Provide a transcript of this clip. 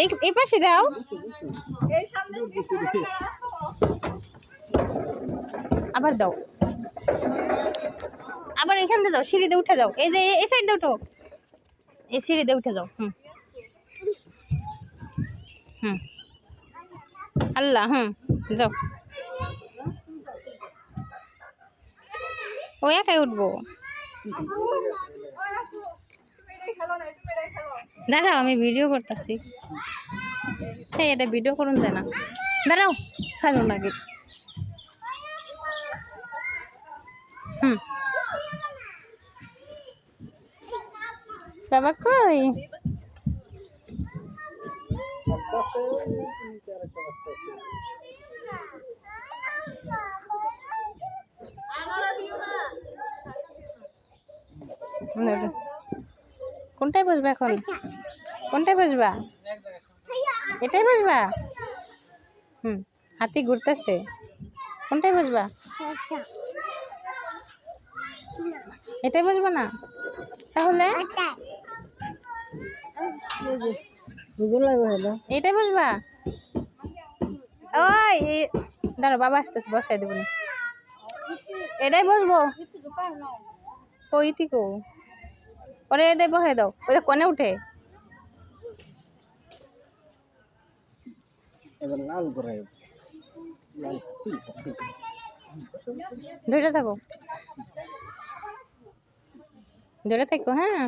এই পাশে দাও, আবার দাও, আবার এখান দিয়ে যাও, সিঁড়িতে উঠে যাও, এই যে এই সাইড দিয়ে উঠো, এই সিঁড়িতে উঠে যাও। হুম আল্লাহ, যাও, ও একাই উঠবো। দাঁড়াও, আমি ভিডিও করতেছি। হ্যাঁ, এটা ভিডিও করুন যায় না, দাঁড়াও, ছাড়ো নাকি। বাবা কই? কোনটায় বসবা এখন? কোনটায় বসবা? এটাই বসবা? হাতি ঘুরতেছে, কোনটায় বসবা? এটাই বসবা না তাহলে? এটাই বসবা? ওই দাঁড়া, বাবা আসতেছে, বসাই দেবো না। এটাই বসবো। ওই তিকো ওরে, এটাই বসাই দাও। ওই কোনে উঠে ধরে থাকো, ধরে থাকো। হ্যাঁ।